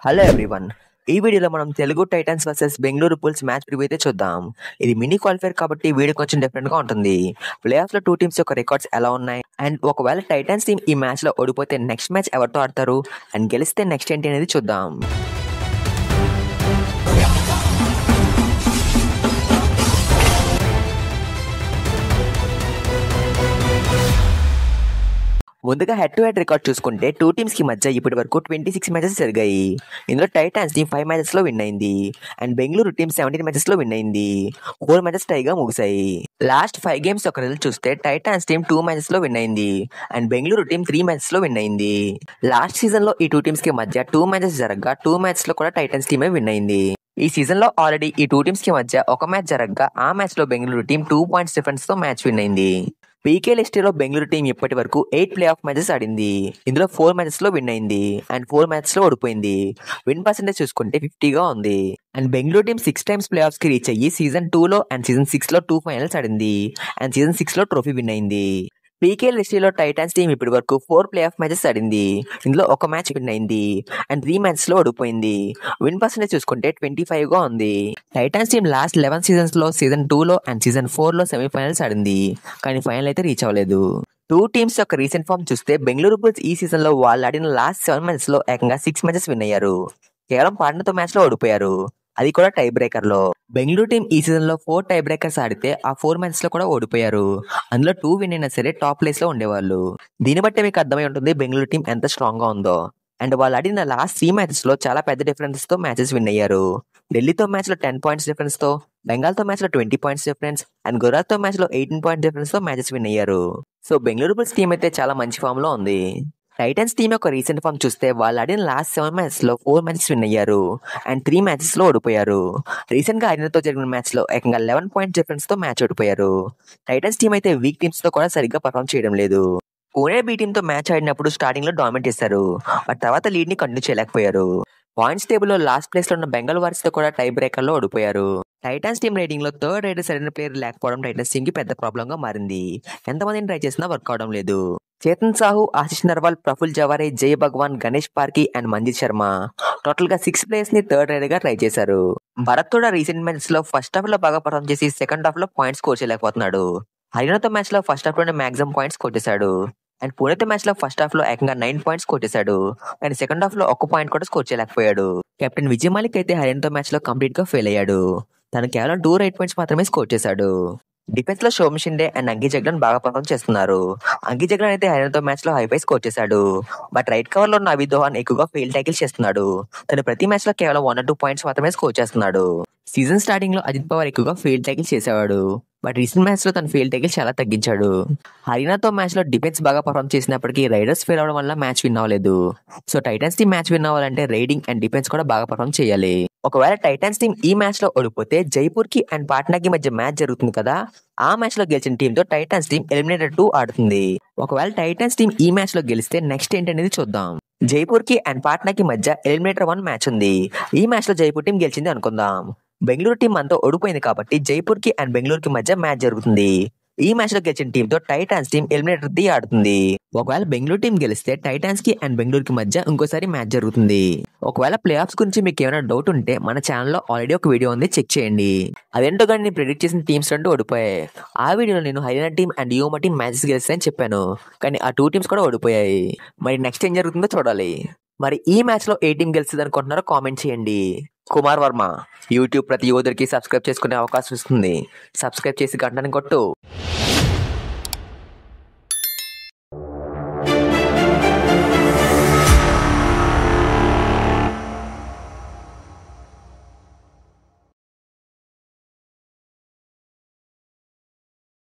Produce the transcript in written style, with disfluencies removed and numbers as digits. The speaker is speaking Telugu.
Hello everyone. ఈ వీడియోలో మనం Telugu Titans versus Bengaluru bulls match preview అయితే చూద్దాం. ఇది మినీ క్వాలిఫైర్ కాబట్టి వీడియో కొంచెం డిఫరెంట్ గా ఉంటుంది. ప్లే ఆఫ్ లో 2 టీమ్స్ యొక్క రికార్డ్స్ ఎలా ఉన్నాయి అండ్ ఒకవేళ టైటన్స్ టీమ్ ఈ మ్యాచ్ లో ఓడిపోతే నెక్స్ట్ మ్యాచ్ ఎవరితో ఆడతారు అండ్ గెలిస్తే నెక్స్ట్ ఏంటి అనేది చూద్దాం. ముందుగా హెడ్ టు హెడ్ రికార్డ్ చూసుకుంటే 2 టీమ్స్ కి మధ్య ఇప్పటి వరకు 26 మ్యాచెస్ జరిగాయి. ఇందులో టైటన్స్ టీమ్ 5 మ్యాచెస్ లో విన్ అయింది అండ్ బెంగళూరు టీమ్ 17 మ్యాచెస్ లో విన్ అయింది. 4 మ్యాచెస్ టైగా ముగిశాయి. లాస్ట్ 5 గేమ్స్ ఒక రిజల్ట్ చూస్తే టైటన్స్ టీమ్ 2 మ్యాచెస్ లో విన్ అయింది అండ్ బెంగళూరు టీమ్ 3 మ్యాచెస్ లో విన్ అయింది. లాస్ట్ సీజన్ లో ఈ 2 టీమ్స్ కి మధ్య 2 మ్యాచెస్ జరగగా 2 మ్యాచెస్ లో కూడా టైటన్స్ టీమే విన్ అయింది. ఈ సీజన్ లో ఆల్రెడీ ఈ 2 టీమ్స్ కి మధ్య ఒక మ్యాచ్ జరగగా ఆ మ్యాచ్ లో బెంగళూరు టీం 2 పాయింట్స్ డిఫరెన్స్ తో మ్యాచ్ విన్ అయింది. పీకే లిస్టులో బెంగళూరు టీం ఇప్పటి వరకు 8 ప్లే ఆఫ్ మ్యాచెస్ ఆడింది. ఇందులో 4 మ్యాచెస్ లో విన్ అయింది అండ్ 4 మ్యాచెస్ లో ఓడిపోయింది. విన్ పర్సెంటేజ్ చూసుకుంటే 50గా ఉంది. And Bengaluru team 6 times play offs కి రీచ్ అయ్యి సీజన్ 2 లో అండ్ సీజన్ 6 లో 2 ఫైనల్స్ ఆడింది అండ్ సీజన్ 6 లో ట్రోఫీ విన్ అయింది. పీకే లిస్టులో టైటన్స్ టీం ఇప్పటి వరకు 4 ప్లే ఆఫ్ మ్యాచెస్ ఆడింది. ఇందులో ఒక మ్యాచ్ విన్ అయింది అండ్ 3 మ్యాచెస్ లో ఓడిపోయింది. విన్ పర్సెంటేజ్ చూసుకుంటే 25గా ఉంది. టైటన్స్ టీం లాస్ట్ 11 సీజన్స్ లో సీజన్ 2 లో అండ్ సీజన్ 4 లో సెమీఫైనల్స్ ఆడింది కానీ ఫైనల్ అయితే రీచ్ అవ్వలేదు. 2 టీమ్స్ యొక్క రీసెంట్ ఫామ్ చూస్తే బెంగళూరు బుల్స్ ఈ సీజన్ లో వాళ్ళు ఆడిన లాస్ట్ 7 మ్యాచెస్ లో ఏకంగా 6 మ్యాచెస్ విన్ అయ్యారు. కేవలం పాట్నాతో మ్యాచ్ లో ఓడిపోయారు, అది కూడా టై బ్రేకర్ లో. బెంగళూరు టీం ఈ సీజన్ లో 4 టై బ్రేకర్స్ ఆడితే ఆ 4 మ్యాచెస్ లో కూడా ఓడిపోయారు. అందులో 2 విన్ అయినా సరే టాప్ ప్లేస్ లో ఉండేవాళ్ళు. దీన్ని బట్టి మీకు అర్థమై ఉంటుంది బెంగళూరు టీం ఎంత స్ట్రాంగ్ గా ఉందో. అండ్ వాళ్ళు ఆడిన లాస్ట్ 3 మ్యాచెస్ లో చాలా పెద్ద డిఫరెన్స్ తో మ్యాచెస్ విన్ అయ్యారు. ఢిల్లీతో మ్యాచ్ లో 10 పాయింట్స్ డిఫరెన్స్ తో, బెంగాల్ తో మ్యాచ్ లో 20 పాయింట్స్ డిఫరెన్స్ అండ్ గుజరాత్ తో మ్యాచ్ లో 18 పాయింట్స్ డిఫరెన్స్ తో మ్యాచెస్ విన్ అయ్యారు. సో బెంగళూరు బుల్స్ టీం అయితే చాలా మంచి ఫామ్ లో ఉంది. టైటన్స్ టీం యొక్క రీసెంట్ ఫామ్ చూస్తే వాళ్ళు ఆడిన లాస్ట్ 7 మ్యాచెస్ లో 4 మ్యాచెస్ విన్ అయ్యారు అండ్ 3 మ్యాచెస్ లో ఓడిపోయారు. రీసెంట్ గా ఐర్లాండ్ జరిగిన మ్యాచ్ లో ఏకంగా 11 పాయింట్స్ డిఫరెన్స్ తో మ్యాచ్ ఓడిపోయారు. టైటన్స్ టీం అయితే వీక్ టీమ్స్ తో కూడా సరిగ్గా పర్ఫామ్ చేయడం లేదు. పూణే బీ టీమ్ తో మ్యాచ్ ఆడినప్పుడు స్టార్టింగ్ లో డామినేట్ చేశారు బట్ తర్వాత లీడ్ ని కంటిన్యూ చేయలేకపోయారు. పాయింట్స్ టేబుల్ లో లాస్ట్ ప్లేస్ లో ఉన్న బెంగాల్ వారియర్స్ తో కూడా టై బ్రేకర్ లో ఓడిపోయారు. టైటన్స్ టీం రేటింగ్ లో థర్డ్ రేటెడ్ సరైన ప్లేయర్ లేకపోవడం టైటన్స్ టీం కి పెద్ద ప్రాబ్లం గా మారింది. ఎంతమందిని ట్రై చేసినా వర్క్ అవడం లేదు. చేతన్ సాహు, ఆశిష్ నర్వాల్, ప్రఫుల్ జవారే, జై భగవాన్, గణేష్ పార్కి అండ్ మంజిత్ శర్మ టోటల్ గా 6 ప్లేయర్స్ ని థర్డ్ రేటెడ్ గా ట్రై చేశారు. భరత్ కూడా రీసెంట్ మ్యాచెస్ లో ఫస్ట్ హాఫ్ లో బాగా పర్ఫామ్ చేసి సెకండ్ హాఫ్ లో పాయింట్స్ స్కోర్ చేయలేకపోతున్నాడు. హర్యానాతో మ్యాచ్ లో ఫస్ట్ హాఫ్ లోనే మాక్సిమం పాయింట్స్ కొట్టేశాడు అండ్ పూణేతో మ్యాచ్ లో ఫస్ట్ హాఫ్ లో ఏకంగా 9 పాయింట్స్ కొట్టేశాడు అండ్ సెకండ్ హాఫ్ లో 1 పాయింట్ కూడా స్కోర్ చేయలేకపోయాడు. కెప్టెన్ విజయ్ మాలిక్ అయితే హర్యానాతో మ్యాచ్ లో కంప్లీట్ గా ఫెయిల్ అయ్యాడు. తను కేవలం 2 రైట్ పాయింట్స్ మాత్రమే స్కోర్ చేశాడు. డిఫెన్స్ లో షోమ్ షిండే అండ్ అంకి జగ్లన్ బాగా పర్ఫామ్ చేస్తున్నారు. అంకి జగ్లన్ అయితే హర్యానాతో మ్యాచ్ లో హైపై స్కోర్ చేశాడు బట్ రైట్ కవర్ లో ఉన్న అవి దోహాన్ ఎక్కువగా ఫెయిల్ ట్యాకిల్స్ చేస్తున్నాడు. తను ప్రతి మ్యాచ్ లో కేవలం 1 or 2 పాయింట్స్ మాత్రమే స్కోర్ చేస్తున్నాడు. సీజన్ స్టార్టింగ్ లో అజిత్ పవార్ ఎక్కువగా ఫెయిల్ ట్యాకిల్స్ చేసేవాడు బట్ రీసెంట్ మ్యాచ్ లో తన ఫెయిల్ ట్యాకిల్స్ చాలా తగ్గించాడు. హర్యానాతో మ్యాచ్ లో డిఫెన్స్ బాగా పర్ఫామ్ చేసినప్పటికీ రైడర్స్ ఫెయిల్ అవడం వల్ల మ్యాచ్ విన్ అవ్వలేదు. So Titans team match win అవ్వాలంటే రైడింగ్ అండ్ డిఫెన్స్ కూడా బాగా పర్ఫామ్ చేయాలి. ఒకవేళ టైటన్స్ టీం ఈ మ్యాచ్ లో ఓడిపోతే జైపూర్ కి అండ్ పాట్నాకి మధ్య మ్యాచ్ జరుగుతుంది కదా, ఆ మ్యాచ్ లో గెలిచిన టీం తో టైటన్స్ టీం ఎలిమినేటర్ 2 ఆడుతుంది. ఒకవేళ టైటన్స్ టీం ఈ మ్యాచ్ లో గెలిస్తే నెక్స్ట్ ఏంటనేది చూద్దాం. జైపూర్ కి అండ్ పాట్నాకి మధ్య ఎలిమినేటర్ 1 మ్యాచ్ ఉంది. ఈ మ్యాచ్ లో జైపూర్ టీం గెలిచింది అనుకుందాం. బెంగళూరు టీం అంతా ఓడిపోయింది కాబట్టి జైపూర్ కి అండ్ బెంగళూరు కి మధ్య మ్యాచ్ జరుగుతుంది. ఈ మ్యాచ్ లో గెలిచిన టీం తో టైటన్స్ టీం ఎలిమినేటర్ 3 ఆడుతుంది. ఒకవేళ బెంగళూరు టీం గెలిస్తే టైటన్స్ కి అండ్ బెంగళూరు కి మధ్య ఇంకోసారి మ్యాచ్ జరుగుతుంది. ఒకవేళ ప్లే ఆఫ్స్ గురించి మీకు ఏమైనా డౌట్ ఉంటే మన ఛానల్లో ఆల్రెడీ ఒక వీడియో ఉంది, చెక్ చేయండి. అదేంటో కానీ నేను ప్రిడిక్ట్ చేసిన టీమ్స్ 2 ఓడిపోయాయి. ఆ వీడియోలో నేను హర్యానా టీం అండ్ యోమా టీం మ్యాచెస్ గెలుస్తాయని చెప్పాను కానీ ఆ 2 టీమ్స్ కూడా ఓడిపోయాయి. మరి నెక్స్ట్ ఏం జరుగుతుందో చూడాలి. మరి ఈ మ్యాచ్ లో ఏ టీం గెలుస్తుంది అనుకుంటున్నారో కామెంట్ చేయండి. కుమార్ వర్మ యూట్యూబ్ ప్రతి యోధుడికి సబ్స్క్రైబ్ చేసుకునే అవకాశం ఇస్తుంది. సబ్స్క్రైబ్ చేసి గంటని కొట్టు.